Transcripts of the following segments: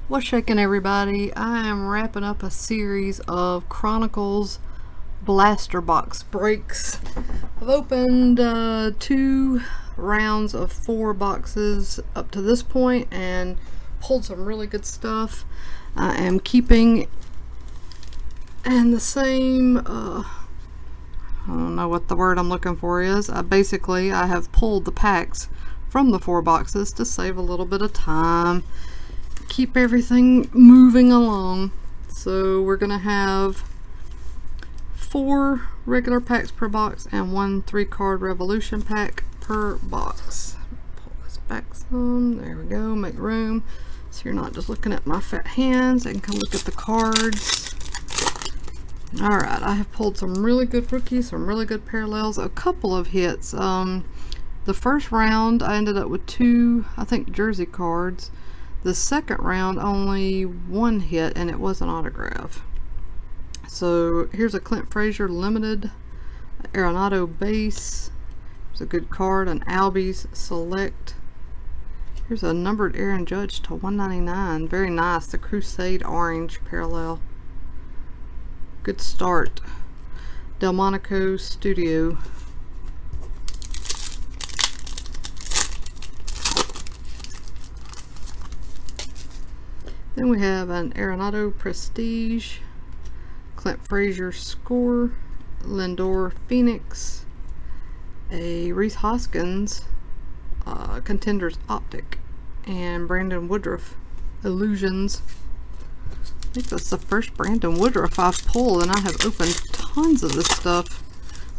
What's shaking, everybody? I am wrapping up a series of Chronicles blaster box breaks. I've opened 2 rounds of 4 boxes up to this point and pulled some really good stuff. I am keeping in the same I don't know what the word I'm looking for is. Basically I have pulled the packs from the 4 boxes to save a little bit of time, keep everything moving along. So we're gonna have 4 regular packs per box and 1 3-card revolution pack per box. Pull this back some. There we go. Make room so you're not just looking at my fat hands and can look at the cards. Alright, I have pulled some really good rookies, some really good parallels, a couple of hits. The first round I ended up with 2, I think, jersey cards. The second round only 1 hit, and it was an autograph. So here's a Clint Frazier limited Arenado base. It's a good card. An Albies select. Here's a numbered Aaron Judge to 199. Very nice. The Crusade orange parallel. Good start. Delmonico Studio. Then we have an Arenado Prestige, Clint Frazier Score, Lindor Phoenix, a Rhys Hoskins Contenders Optic, and Brandon Woodruff Illusions. I think that's the first Brandon Woodruff I've pulled, and I have opened tons of this stuff.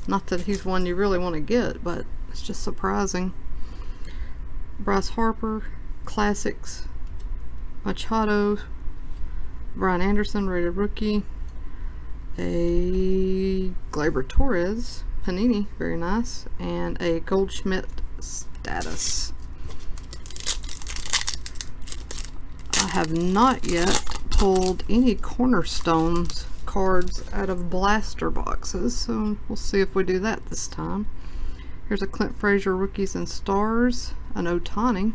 Not that he's one you really want to get, but it's just surprising. Bryce Harper Classics, Machado, Brian Anderson rated rookie, a Gleyber Torres Panini, very nice, and a Goldschmidt status. I have not yet pulled any Cornerstones cards out of blaster boxes, so we'll see if we do that this time. Here's a Clint Frazier Rookies and Stars, an Ohtani,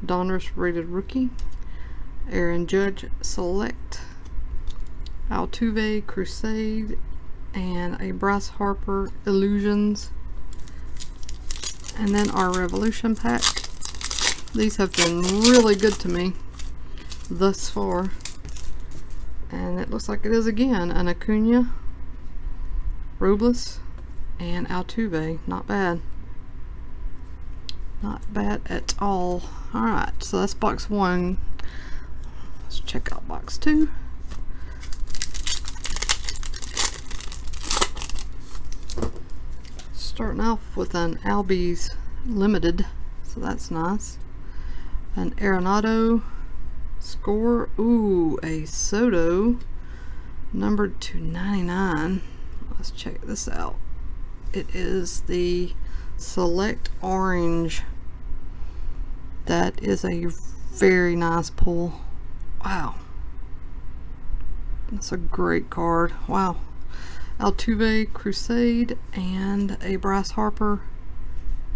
Donruss rated rookie, Aaron Judge Select, Altuve Crusade, and a Bryce Harper Illusions. And then our Revolution pack. These have been really good to me thus far, and it looks like it is again an Acuna, Robles, and Altuve. Not bad. Not bad at all. Alright, so that's box 1. Let's check out box 2. Starting off with an Albies limited, so that's nice. An Arenado Score. Ooh, a Soto numbered to 99. Let's check this out. It is the Select Orange. That is a very nice pull. Wow, that's a great card. Wow. Altuve Crusade and a Bryce Harper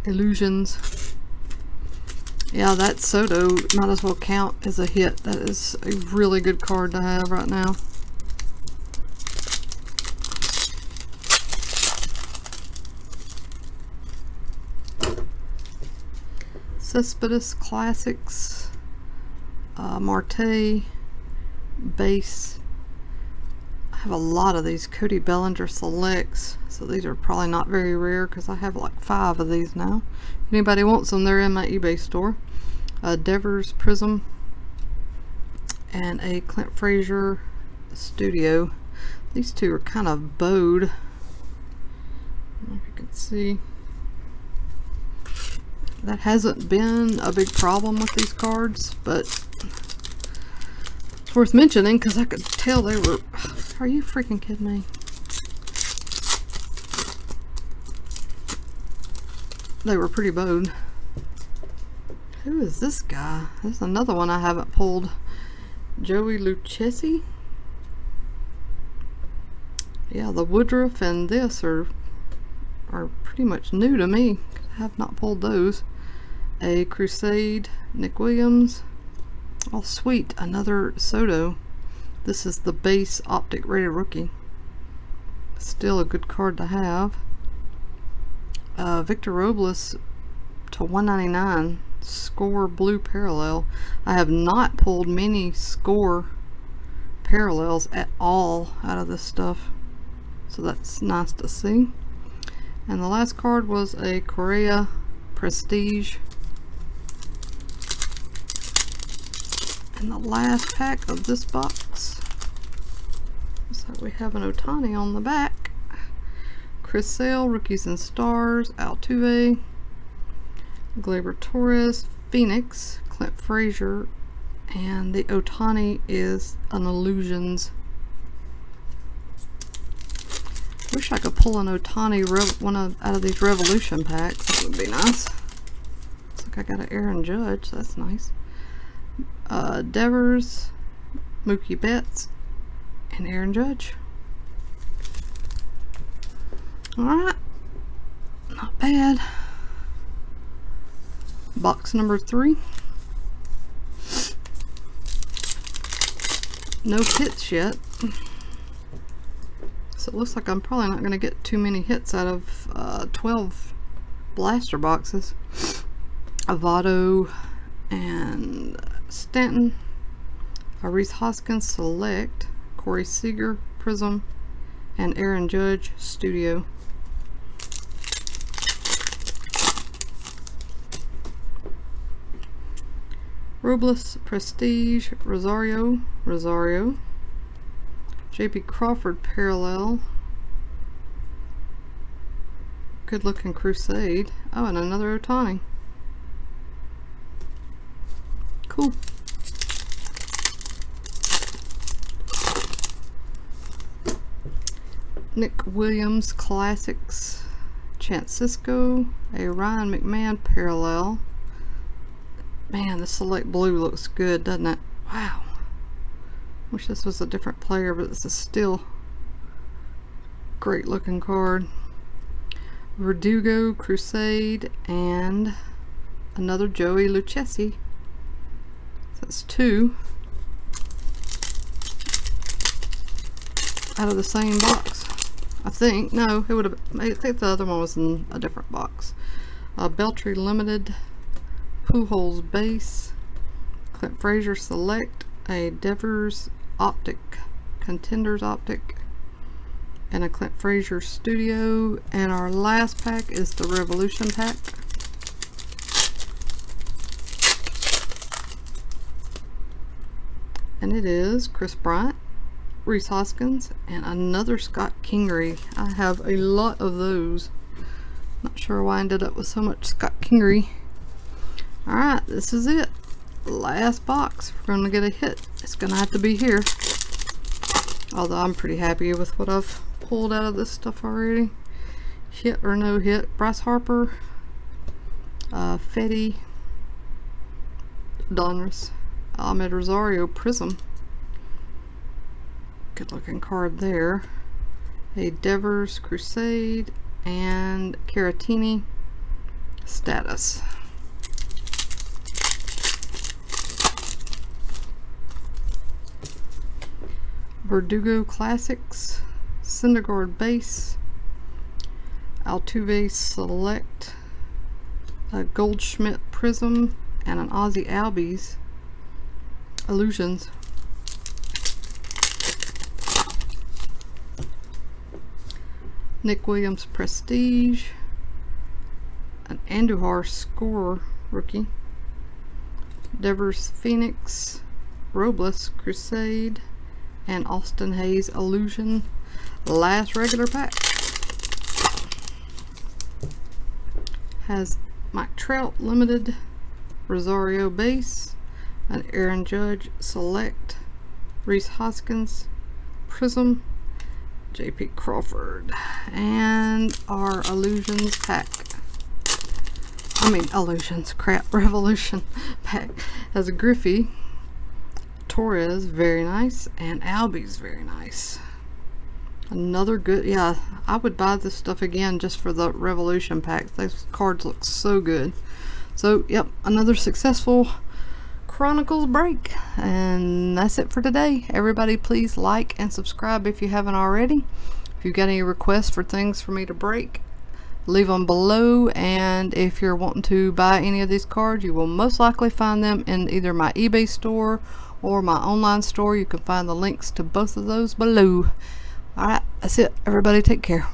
Illusions. Yeah, that Soto might as well count as a hit. That is a really good card to have right now. Cespedes Classics, Marte base. I have a lot of these Cody Bellinger Selects, so these are probably not very rare because I have like 5 of these now. If anybody wants them, they're in my eBay store. Devers Prism, and a Clint Frazier Studio. These 2 are kind of bowed. I don't know if you can see. That hasn't been a big problem with these cards, but it's worth mentioning because I could tell they were... Are you freaking kidding me? They were pretty bowed. Who is this guy? There's another one I haven't pulled. Joey Lucchesi. Yeah, the Woodruff and this are pretty much new to me. I have not pulled those. A Crusade Nick Williams, Oh sweet, another Soto. This is the base Optic Rated Rookie. Still a good card to have. Victor Robles to 199. Score blue parallel. I have not pulled many score parallels at all out of this stuff, so that's nice to see. And the last card was a Correa Prestige. And the last pack of this box, looks like we have an Ohtani on the back. Chris Sale, Rookies and Stars, Altuve, Gleyber Torres, Phoenix, Clint Frazier, and the Ohtani is an Illusions. Wish I could pull an Ohtani out of these Revolution packs. That would be nice. Looks like I got an Aaron Judge. That's nice. Devers, Mookie Betts, and Aaron Judge. Alright, not bad. Box number 3. No hits yet. So it looks like I'm probably not going to get too many hits out of 12 blaster boxes. Avado and Stanton, Rhys Hoskins Select, Corey Seager Prism, and Aaron Judge Studio. Robles Prestige, Rosario, JP Crawford Parallel, good looking Crusade. Oh, and another Ohtani. Cool. Nick Williams Classics, Chancisco, a Ryan McMahon Parallel. Man, the Select Blue looks good, doesn't it? Wow. Wish this was a different player, but this is still great looking card. Verdugo Crusade and another Joey Lucchesi. That's 2 out of the same box, I think. No, it would have. I think the other one was in a different box. Beltry Limited, Pujols Base, Clint Frazier Select, a Devers Optic, Contenders Optic, and a Clint Frazier Studio. And our last pack is the Revolution pack. And it is Chris Bryant, Rhys Hoskins, and another Scott Kingery. I have a lot of those. Not sure why I ended up with so much Scott Kingery. Alright, this is it. Last box. We're going to get a hit. It's going to have to be here. Although I'm pretty happy with what I've pulled out of this stuff already. Hit or no hit. Bryce Harper, Fetty, Donruss, Ahmed Rosario Prism. Good looking card there. A Devers Crusade and Caratini Status. Verdugo Classics, Syndergaard Base, Altuve Select, a Goldschmidt Prism, and an Ozzie Albies Illusions. Nick Williams Prestige, an Andujar Scorer Rookie, Devers Phoenix, Robles Crusade, and Austin Hayes Illusion. Last regular pack has Mike Trout Limited, Rosario Base, an Aaron Judge Select, Rhys Hoskins Prism, JP Crawford, and our Illusions pack. I mean Illusions, crap, Revolution pack has a Griffey, Torres, very nice, and Albies, very nice. Another good, yeah, I would buy this stuff again just for the Revolution packs. Those cards look so good. So, yep, another successful Chronicles break. And that's it for today. Everybody please like and subscribe if you haven't already. If you've got any requests for things for me to break, leave them below. And if you're wanting to buy any of these cards, you will most likely find them in either my eBay store or my online store. You can find the links to both of those below. Alright, that's it. Everybody take care.